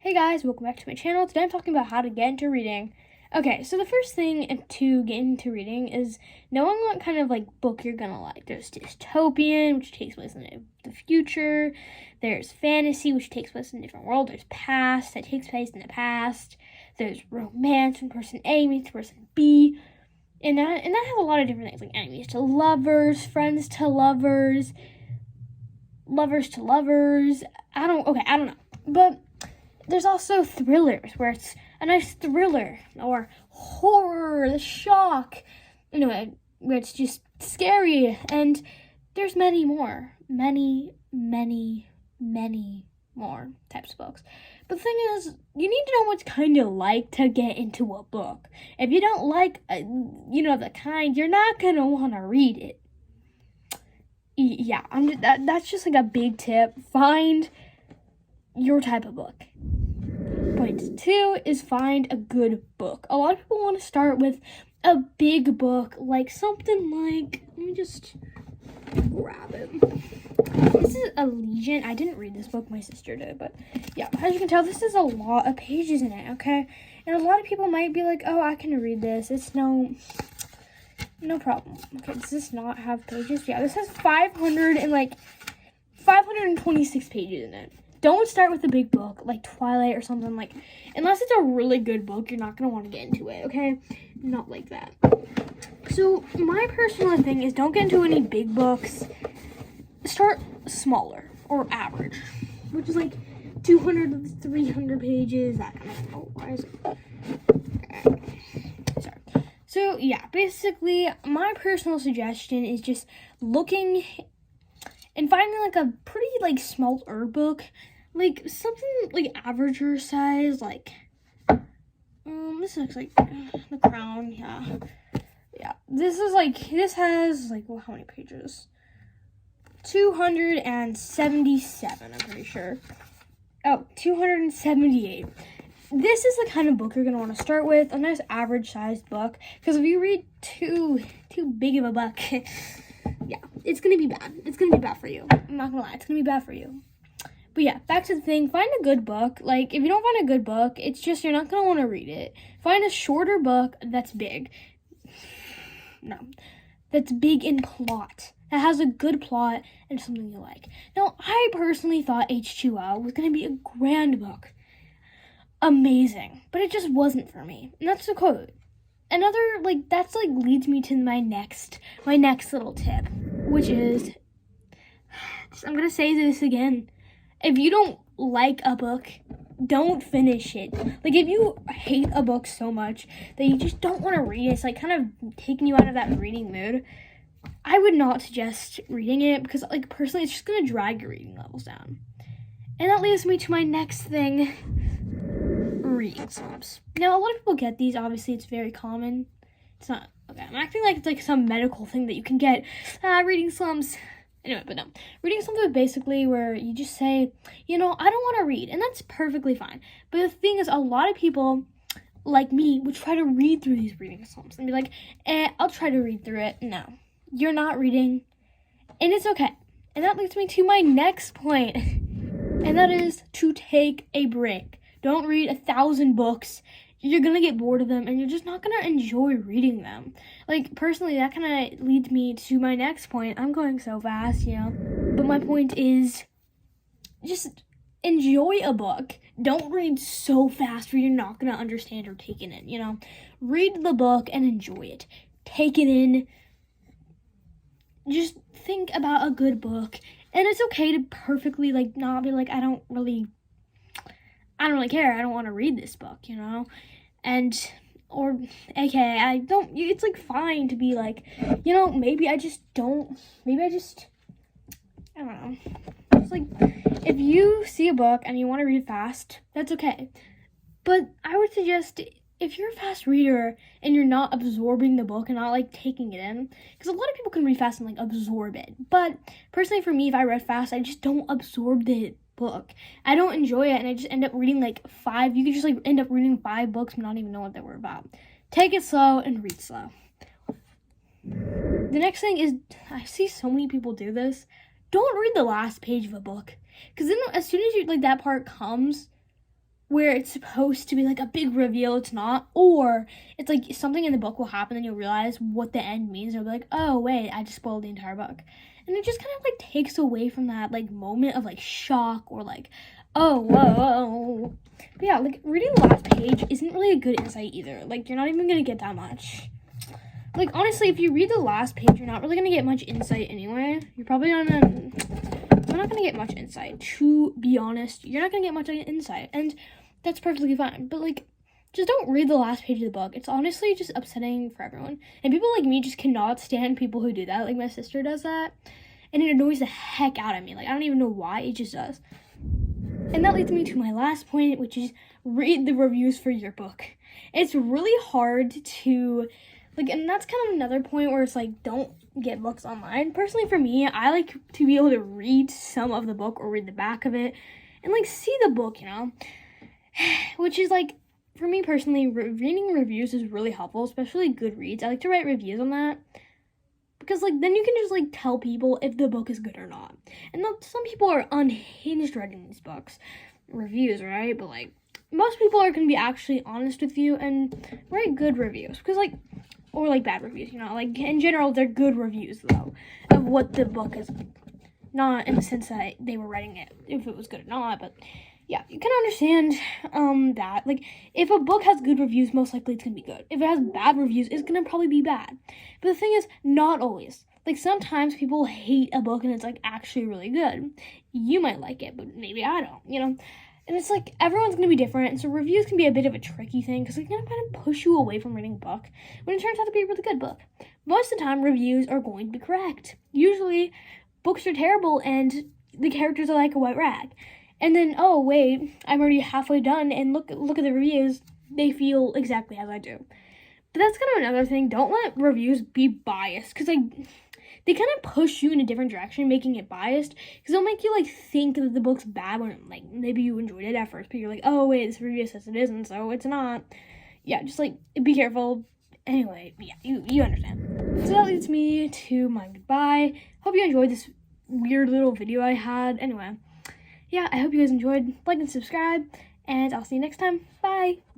Hey guys, welcome back to my channel. Today I'm talking about how to get into reading. Okay, so the first thing to get into reading is knowing what kind of book you're gonna like. There's dystopian, which takes place in the future. There's fantasy, which takes place in a different world. There's past, that takes place in the past. There's romance, when person A meets person B. And that has a lot of different things, like enemies to lovers, friends to lovers, lovers to lovers. I don't know. But there's also thrillers, where it's a nice thriller, or horror, the shock, where it's just scary, and there's many more types of books. But the thing is, you need to know what's kind of like to get into a book. If you don't like, the kind, you're not going to want to read it. Yeah, that's just a big tip. Find your type of book. Point 2 is find a good book. A lot of people want to start with a big book, like something like, let me just grab it. This is Allegiant. I didn't read this book, my sister did, but yeah, as you can tell, this is a lot of pages in it, okay? And a lot of people might be like, oh, I can read this. It's no problem. Okay, does this not have pages? Yeah, this has 526 pages in it. Don't start with a big book like Twilight or something, unless it's a really good book, you're not going to want to get into it, okay? Not like that. So my personal thing is don't get into any big books. Start smaller or average, which is 200 to 300 pages, that kind of thing. Oh, why is it? Sorry. So yeah, basically my personal suggestion is just looking and finding a pretty smaller book. Something averager size, this looks like The Crown, yeah. This is this has how many pages? 277, I'm pretty sure. Oh, 278. This is the kind of book you're gonna want to start with, a nice average sized book, because if you read too big of a book, yeah, it's gonna be bad. It's gonna be bad for you. I'm not gonna lie, it's gonna be bad for you. But yeah, back to the thing, find a good book. If you don't find a good book, it's just you're not going to want to read it. Find a shorter book that's big. No, that's big in plot. That has a good plot and something you like. Now, I personally thought H2O was going to be a grand book. Amazing. But it just wasn't for me. And that's the quote. Another, that's leads me to my next little tip, which is, I'm going to say this again. If you don't like a book, don't finish it. If you hate a book so much that you just don't want to read it, it's kind of taking you out of that reading mood, I would not suggest reading it because, personally, it's just going to drag your reading levels down. And that leads me to my next thing, reading slumps. Now, a lot of people get these. Obviously, it's very common. It's not, okay, I'm acting like it's some medical thing that you can get. Reading slumps. Anyway, but no. Reading something basically where you just say, I don't want to read. And that's perfectly fine. But the thing is, a lot of people, like me, would try to read through these reading slumps and be like, I'll try to read through it. No, you're not reading. And it's okay. And that leads me to my next point. And that is to take a break. Don't read 1,000 books. You're going to get bored of them, and you're just not going to enjoy reading them. Personally, that kind of leads me to my next point. I'm going so fast, But my point is, just enjoy a book. Don't read so fast where you're not going to understand or take it in, Read the book and enjoy it. Take it in. Just think about a good book. And it's okay to perfectly, not be I don't really care. I don't want to read this book, And, or, aka, it's fine to be I don't know. It's if you see a book and you want to read fast, that's okay. But I would suggest, if you're a fast reader and you're not absorbing the book and not taking it in, because a lot of people can read fast and absorb it. But personally for me, if I read fast, I just don't absorb the book. I don't enjoy it, and I just end up reading 5. You could just end up reading 5 books and not even know what they were about. Take it slow and read slow. The next thing is, I see so many people do this. Don't read the last page of a book, because then as soon as that part comes, where it's supposed to be like a big reveal, it's not, or it's like something in the book will happen and you'll realize what the end means. You'll be like, oh wait, I just spoiled the entire book. And it just kind of like takes away from that like moment of like shock or like, oh whoa. But yeah, like reading the last page isn't really a good insight either. Like you're not even gonna get that much. Like honestly, if you read the last page, you're not really gonna get much insight anyway. You're not gonna get much insight. To be honest, you're not gonna get much insight, and that's perfectly fine. But like, just don't read the last page of the book. It's honestly just upsetting for everyone. And people like me just cannot stand people who do that. Like my sister does that, and it annoys the heck out of me. Like I don't even know why, it just does. And that leads me to my last point, which is read the reviews for your book. It's really hard to, like, and that's kind of another point where it's like, don't get books online. Personally, for me, I like to be able to read some of the book or read the back of it and, like, see the book, you know? Which is, like, for me personally, reading reviews is really helpful, especially Goodreads. I like to write reviews on that. Because, like, then you can just, like, tell people if the book is good or not. And some people are unhinged writing these books, reviews, right? But, like, most people are going to be actually honest with you and write good reviews. Because, like, or, like, bad reviews, you know? Like, in general, they're good reviews, though, of what the book is. Not in the sense that they were writing it, if it was good or not, but... yeah, you can understand that. Like, if a book has good reviews, most likely it's going to be good. If it has bad reviews, it's going to probably be bad. But the thing is, not always. Like, sometimes people hate a book and it's, like, actually really good. You might like it, but maybe I don't, you know? And it's, like, everyone's going to be different, and so reviews can be a bit of a tricky thing because they can kind of push you away from reading a book when it turns out to be a really good book. Most of the time, reviews are going to be correct. Usually, books are terrible and the characters are like a wet rag. And then, oh, wait, I'm already halfway done, and look at the reviews. They feel exactly as I do. But that's kind of another thing. Don't let reviews be biased, because they kind of push you in a different direction, making it biased, because they'll make you, like, think that the book's bad when, like, maybe you enjoyed it at first, but you're like, oh, wait, this review says it isn't, so it's not. Yeah, just, like, be careful. Anyway, yeah, you understand. So that leads me to my goodbye. Hope you enjoyed this weird little video I had. Anyway. Yeah, I hope you guys enjoyed. Like and subscribe, and I'll see you next time. Bye!